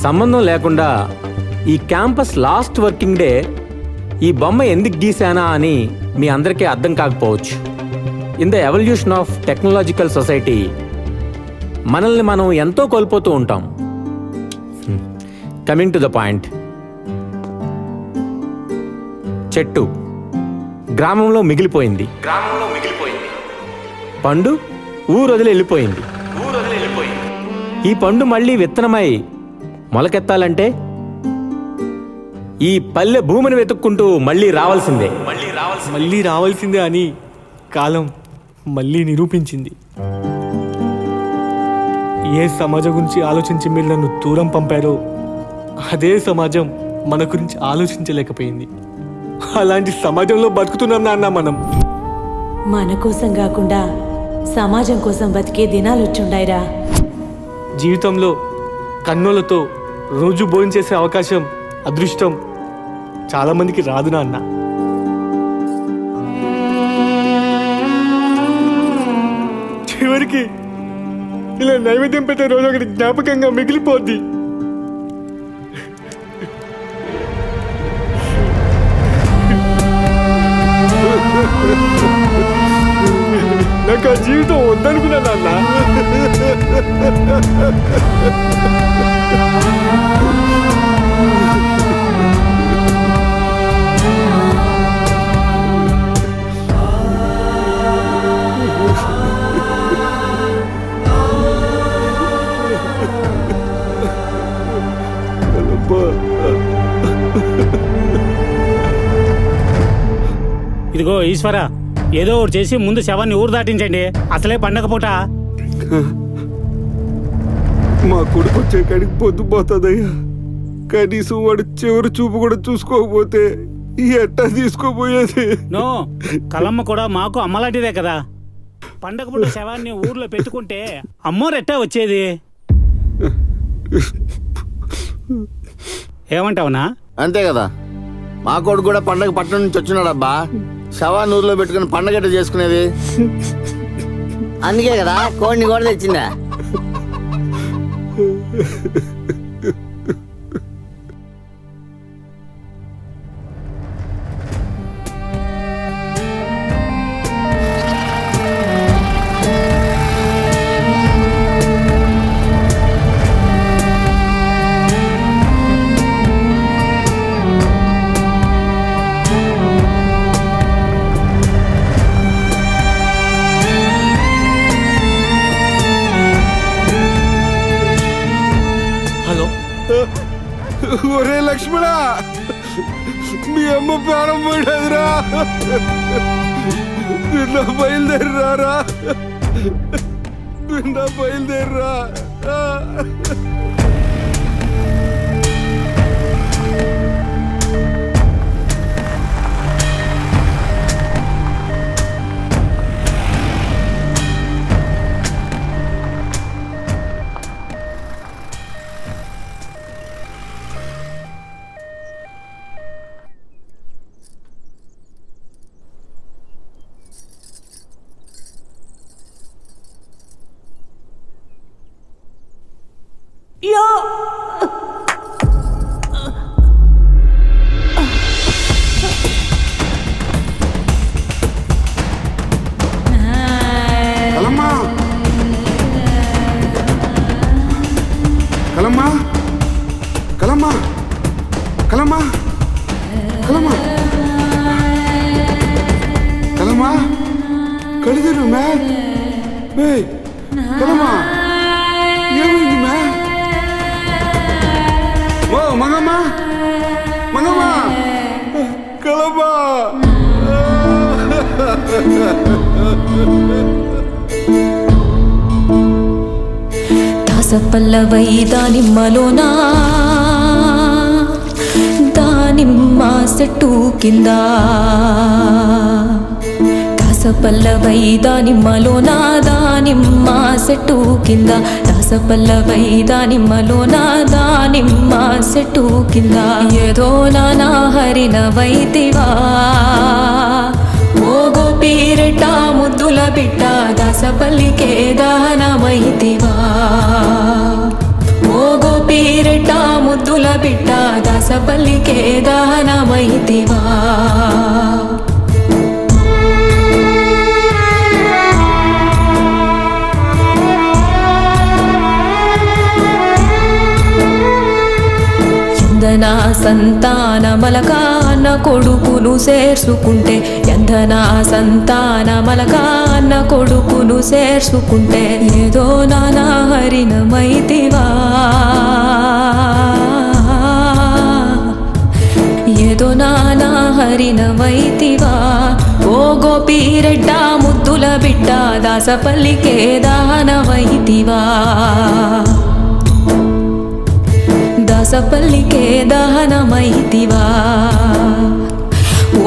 సంబంధం లేకుండా ఈ క్యాంపస్ లాస్ట్ వర్కింగ్ డే ఈ బొమ్మ ఎందుకు గీసానా అని మీ అందరికీ అర్థం కాకపోవచ్చు. In the evolution of technological society మనల్ని మనం ఎంతో కోల్పోతూ ఉంటాం. కమింగ్ టు ద పాయింట్, చెట్టు గ్రామంలో మిగిలిపోయింది. పండు ఊరు వదిలి వెళ్ళిపోయింది. ఈ పండు మళ్ళీ విత్తనమై మొలకెత్తాలంటే ఈ పల్లె భూమిని వెతుక్కుంటూ మళ్ళీ రావాల్సిందే అని కాలం మళ్ళీ నిరూపించింది. ఏ సమాజం గురించి ఆలోచించి మీరు నన్ను దూరం పంపారో అదే సమాజం మన గురించి ఆలోచించలేకపోయింది. అలాంటి సమాజంలో బతుకుతున్నాం నాన్న మనం. మన కోసం కాకుండా సమాజం కోసం బతికే దినాలు వచ్చుండాయిరా. జీవితంలో కన్నులతో రోజు భోజనం చేసే అవకాశం, అదృష్టం చాలా మందికి రాదు నాన్న. చివరికి ఇలా నైవేద్యం పెట్టే రోజు ఒకటి జ్ఞాపకంగా మిగిలిపోద్ది. నాకు ఆ జీవితం వద్దనుకున్నా నాన్న. ఇదిగో ఈశ్వర, ఏదో ఒకటి చేసి ముందు శవాన్ని ఊరు దాటించండి. అసలే పండగ పూట. మా కొడుకు వచ్చే కాడికి పొద్దుపోతుందయ్యా. కనీసం వాడు చివరి చూపు కూడా చూసుకోకపోతే ఎట్టా తీసుకోపోయేది? నో, కలమ్మ కూడా మాకు అమ్మలాంటిదే కదా. పండగ పూట శవాన్ని ఊర్లో పెట్టుకుంటే అమ్మోరెట్టా వచ్చేది. ఏమంటావునా? అంతే కదా, మా కొడుకు కూడా పండగ పట్టణం నుంచి వచ్చినాడబ్బా. శవాన్ని ఊర్లో పెట్టుకుని పండగ ఎట్ట చేసుకునేది? అందుకే కదా కోడిని కూడా తెచ్చిందా. ఒరే లక్ష్మణ, మీ అమ్మ ప్రాణం పోయినదిరా. నిన్న బయలుదేరిరారా, నిన్న బయలుదేరిరా. కలమ్మా, కలమ్మా, కలమ్మా, కలమ్మా, కలమ్మా, కలమ్మా, కడిదిరు మే. కలమ్మా, ఏమైంది మే? ఓ మంగమ్మ, మంగమ్మ, కలమ్మా. దాసపల్లవై దానిమ్మలోనా దానిమ్మ చెట్టు కింద, దాసపల్లవై దానిమ్మలోనా దానిమ్మ చెట్టు కింద, దాసపల్లవై దానిమ్మలోనా దానిమ్మ చెట్టు కింద. ఏదో నానా హరిన వైతివా ఓ గోపీరెట్ట ముద్దుల బిడ్డ, దాసపల్లికే దహనమైతివా ఓ గోపీరెట్ట ముద్దుల బిడ్డ దాసపల్లికే దహనమైతివా ఎందనా సంతానమలక అన్న కొడుకును చేర్చుకుంటే ఎందనా సంతానమలక అన్న కొడుకును చేర్చుకుంటే ఏదో నానా హరిణమైతివా ఏదో నానా హరిణమైతివా ఓ గోపిరెడ్డ ముద్దుల బిడ్డ దాసపల్లికే దహనమైతివా దాసపల్లికే దహనమైతివా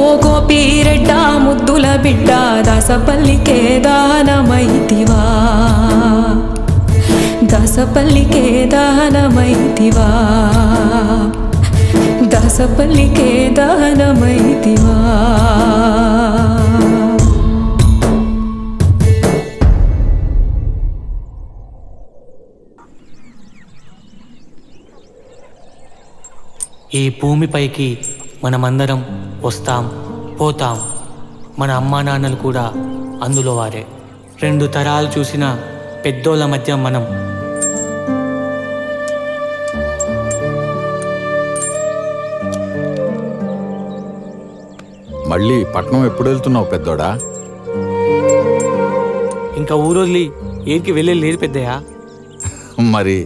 ఓ గోపిరెడ్డ ముద్దుల బిడ్డ దాసపల్లికే దహనమైతివా దాసపల్లికే దహనమైతివా దాసపల్లికే దహనమైతివా ఈ భూమిపైకి మనమందరం వస్తాం పోతాం. మన అమ్మా నాన్నలు కూడా అందులో వారే. 2 తరాలు చూసిన పెద్దోళ్ళ మధ్య మనం. మళ్ళీ పట్నం ఎప్పుడు వెళ్తున్నావు పెద్దోడా? ఇంకా ఊరొదిలి ఏరికి వెళ్ళే లేదు పెద్దయ్యా. మరి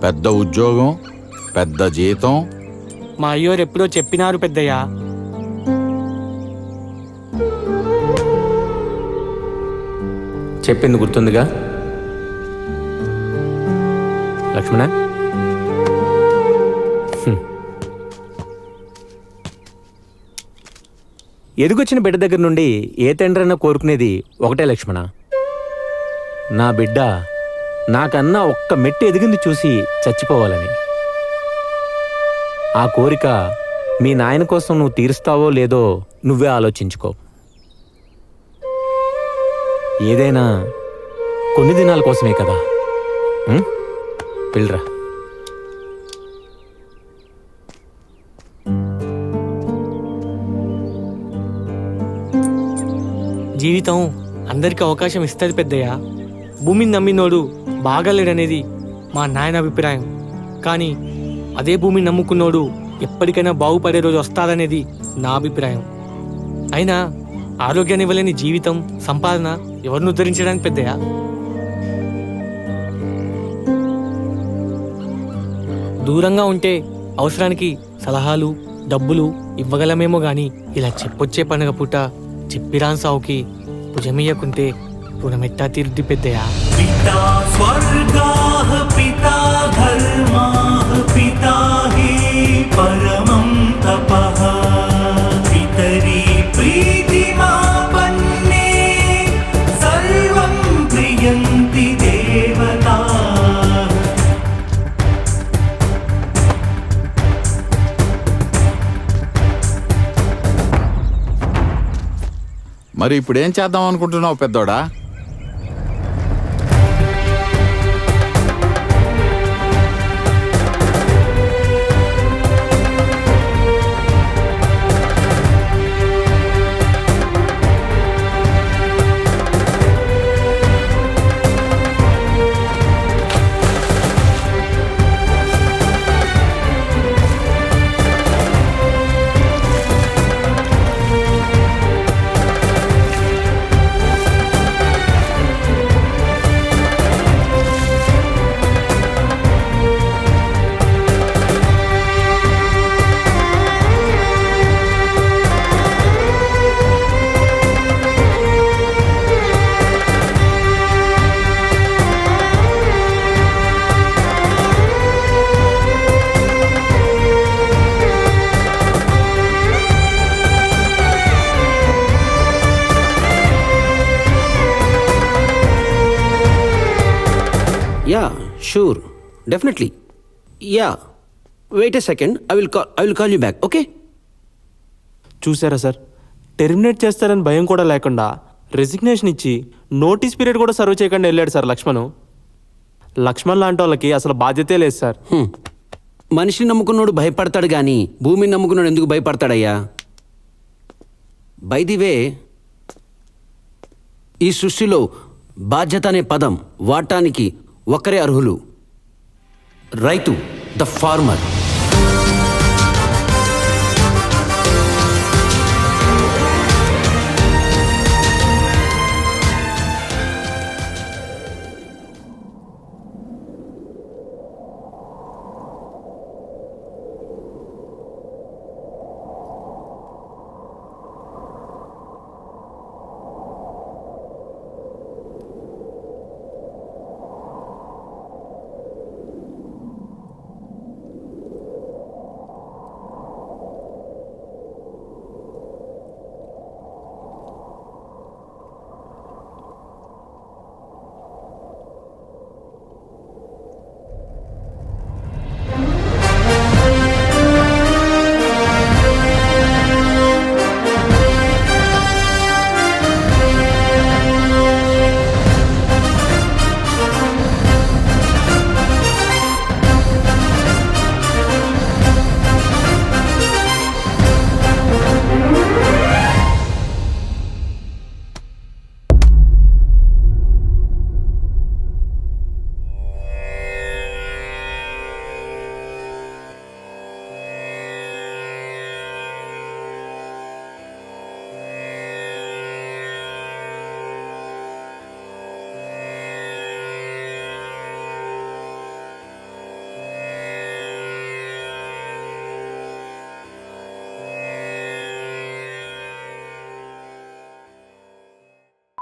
పెద్ద ఉద్యోగం, పెద్ద జీతం. మా అయ్యోరు ఎప్పుడో చెప్పినారు పెద్దయ్యా. చెప్పింది గుర్తుందిగా లక్ష్మణ? ఎదుగొచ్చిన బిడ్డ దగ్గర నుండి ఏ తండ్రైనా కోరుకునేది ఒకటే లక్ష్మణ, నా బిడ్డ నాకన్నా ఒక్క మెట్టు ఎదిగింది చూసి చచ్చిపోవాలని. ఆ కోరిక మీ నాయన కోసం నువ్వు తీరుస్తావో లేదో నువ్వే ఆలోచించుకో. ఏదైనా కొన్ని దినాల కోసమే కదా. పిల్లరా. జీవితం అందరికీ అవకాశం ఇస్తుంది పెద్దయ్యా. భూమిని నమ్మినోడు బాగలేడనేది మా నాయన అభిప్రాయం. కానీ అదే భూమిని నమ్ముకున్నోడు ఎప్పటికైనా బాగుపడే రోజు వస్తాదనేది నా అభిప్రాయం. అయినా ఆరోగ్యాన్ని ఇవ్వలేని జీవితం, సంపాదన ఎవరిని ఉద్ధరించడానికి పెద్దయ్యా? దూరంగా ఉంటే అవసరానికి సలహాలు, డబ్బులు ఇవ్వగలమేమో గాని ఇలా చెప్పొచ్చే పండుగ పూట చెప్పిరాన్ సావుకి భుజమియ్యకుంటే రుణమెట్టా తీరుద్ది పెద్దయ్యా. పితా స్వర్గాః పితా ధర్మాః పితా హి పరమం తపః పితరి ప్రీతిమాపన్నే సర్వం ప్రియంతి దేవతా. మరి ఇప్పుడేం చేద్దాం అనుకుంటున్నావు పెద్దోడా? Yeah, sure. Definitely. Yeah. Wait a second. I will call you back. Okay? చూసారా సార్, టెర్మినేట్ చేస్తారని భయం కూడా లేకుండా రెసిగ్నేషన్ ఇచ్చి నోటీస్ పీరియడ్ కూడా సర్వ్ చేయకుండా వెళ్ళాడు సార్ లక్ష్మణ్. లక్ష్మణ్ లాంటి వాళ్ళకి అసలు బాధ్యతే లేదు సార్. మనిషిని నమ్ముకున్నోడు భయపడతాడు గాని భూమిని నమ్ముకున్నాడు ఎందుకు భయపడతాడయ్యా? బై ది వే, ఈ సృష్టిలో బాధ్యత అనే పదం వాడటానికి ఒక్కరే అర్హులు, రైతు, ద ఫార్మర్.